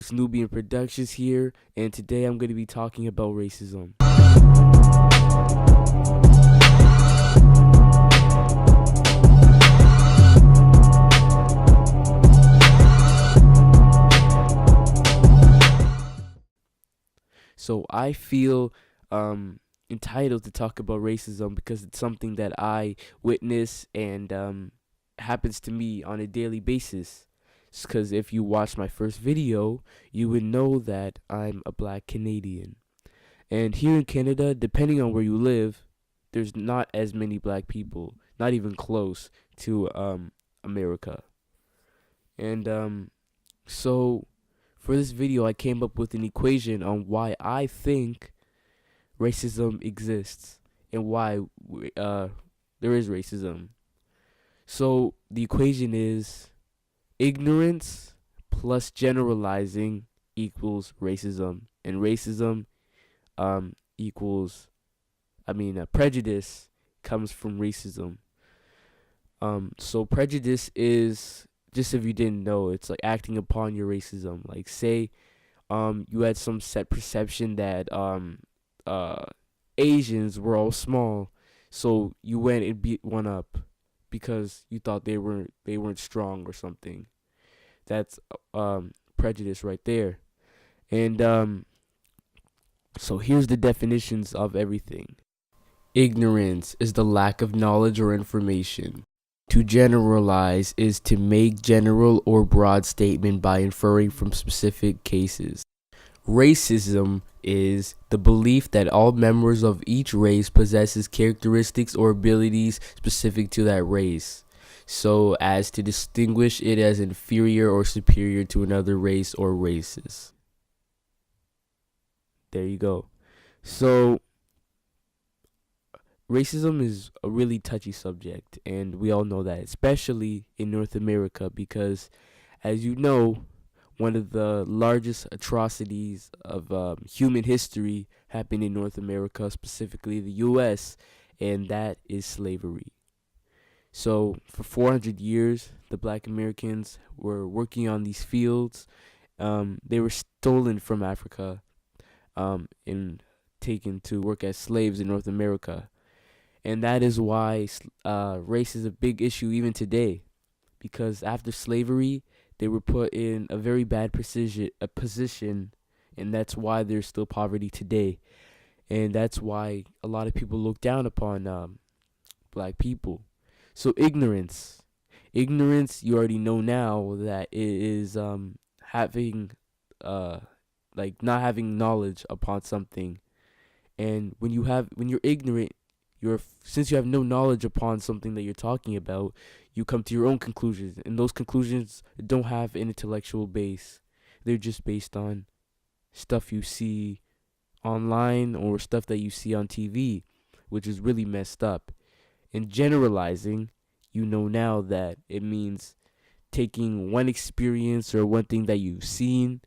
It's Nubian Productions here, and today I'm going to be talking about racism. So I feel entitled to talk about racism because it's something that I witness and happens to me on a daily basis. Because if you watched my first video, you would know that I'm a black Canadian. And here in Canada, depending on where you live, there's not as many black people, not even close to America. And so for this video, I came up with an equation on why I think racism exists and why there is racism. So the equation is ignorance plus generalizing equals racism, and racism equals, prejudice comes from racism. So prejudice is, just if you didn't know, it's like acting upon your racism. Like say, you had some set perception that uh, Asians were all small, so you went and beat one up because you thought they weren't strong or something. That's prejudice right there. And so here's the definitions of everything. Ignorance is the lack of knowledge or information. To generalize is to make general or broad statement by inferring from specific cases. Racism is the belief that all members of each race possesses characteristics or abilities specific to that race, so as to distinguish it as inferior or superior to another race or races. There you go. So racism is a really touchy subject, and we all know that, especially in North America, because as you know, one of the largest atrocities of human history happened in North America, specifically the U.S., and that is slavery. So for 400 years, the black Americans were working on these fields. They were stolen from Africa and taken to work as slaves in North America. And that is why race is a big issue even today, because after slavery, they were put in a very bad position, and that's why there's still poverty today. And that's why a lot of people look down upon black people. So ignorance, you already know now that it is having like not having knowledge upon something. And when you're ignorant, since you have no knowledge upon something that you're talking about, you come to your own conclusions, and those conclusions don't have an intellectual base. They're just based on stuff you see online or stuff that you see on TV, which is really messed up. And generalizing, you know now that it means taking one experience or one thing that you've seen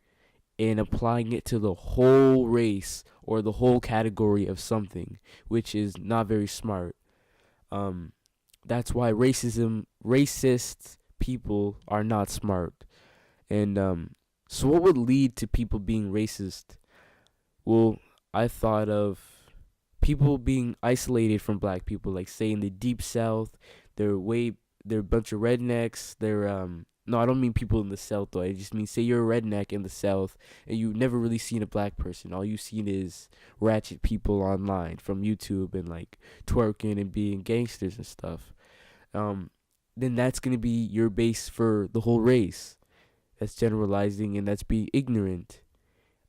and applying it to the whole race or the whole category of something, which is not very smart. That's why racist people are not smart. And so what would lead to people being racist? Well, I thought of people being isolated from black people, like say in the deep south, they're a bunch of rednecks. No, I don't mean people in the south though. I just mean say you're a redneck in the south and you've never really seen a black person. All you've seen is ratchet people online from YouTube and like twerking and being gangsters and stuff. Then that's gonna be your base for the whole race. That's generalizing, and that's being ignorant.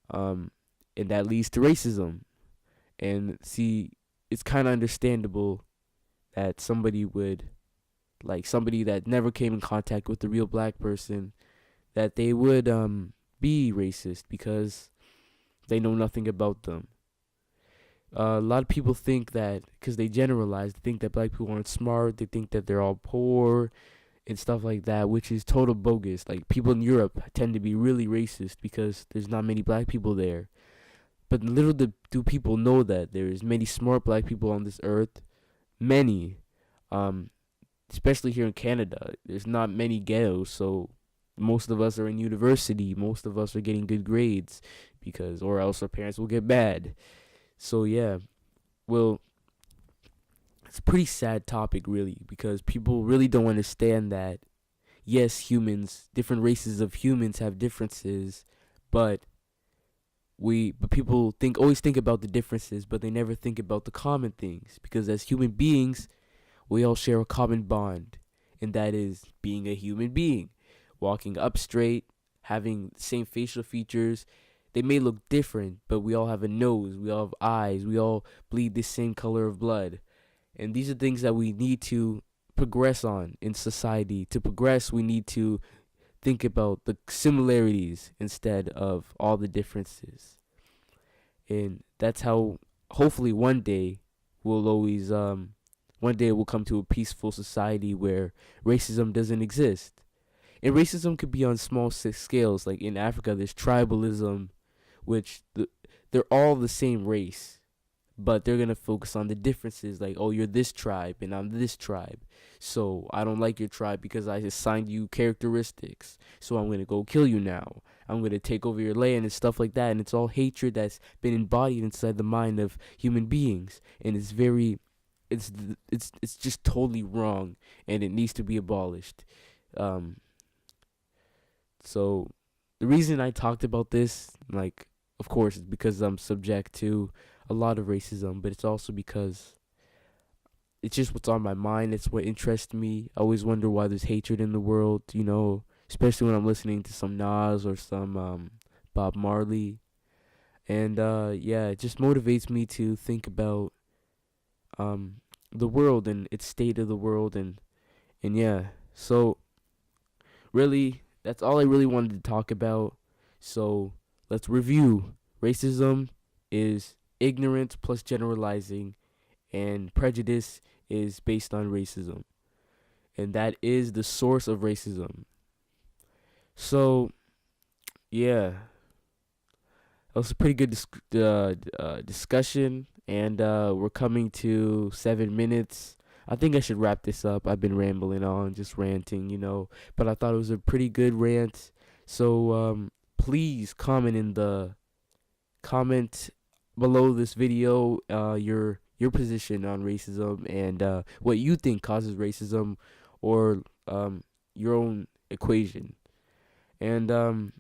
And that leads to racism. And see, it's kind of understandable that somebody that never came in contact with the real black person, that they would be racist because they know nothing about them. A lot of people think that because they generalize, they think that black people aren't smart. They think that they're all poor and stuff like that, which is total bogus. Like people in Europe tend to be really racist because there's not many black people there. But little do people know that there's many smart black people on this earth. Many. Especially here in Canada. There's not many ghettos, so most of us are in university. Most of us are getting good grades because, or else our parents will get mad. So yeah, well, it's a pretty sad topic really because people really don't understand that yes, humans, different races of humans have differences, but people always think about the differences, but they never think about the common things because as human beings, we all share a common bond, and that is being a human being, walking up straight, having the same facial features. They may look different, but we all have a nose, we all have eyes, we all bleed the same color of blood. And these are things that we need to progress on in society. To progress, we need to think about the similarities instead of all the differences. And that's how hopefully one day we'll come to a peaceful society where racism doesn't exist. And racism could be on small scales. Like in Africa, there's tribalism, which they're all the same race, but they're gonna focus on the differences. Like, oh, you're this tribe and I'm this tribe, so I don't like your tribe because I assigned you characteristics. So I'm gonna go kill you now. I'm gonna take over your land and stuff like that. And it's all hatred that's been embodied inside the mind of human beings, and it's just totally wrong, and it needs to be abolished. Um, so the reason I talked about this, like, of course, is because I'm subject to a lot of racism, but it's also because it's just what's on my mind. It's what interests me. I always wonder why there's hatred in the world, especially when I'm listening to some Nas or some Bob Marley. And yeah, it just motivates me to think about the world and its state of the world, and yeah. So really, that's all I really wanted to talk about. So let's review. Racism is ignorance plus generalizing, and prejudice is based on racism, and that is the source of racism. So yeah, that was a pretty good discussion, and we're coming to 7 minutes. I think I should wrap this up. I've been rambling on, just ranting, but I thought it was a pretty good rant. So please comment below this video your position on racism and what you think causes racism, or your own equation. And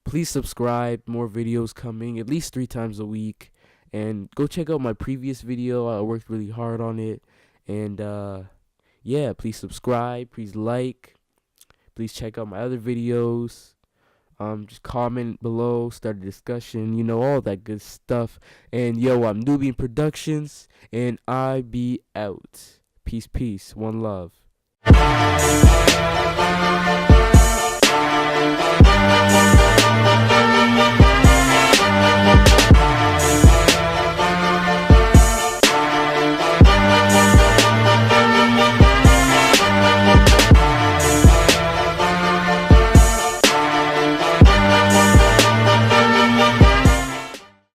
please subscribe. More videos coming at least 3 times a week. And go check out my previous video. I worked really hard on it. And yeah, please subscribe. Please like. Please check out my other videos. Just comment below. Start a discussion. All that good stuff. And yo, I'm Nubian Productions. And I be out. Peace, peace. One love.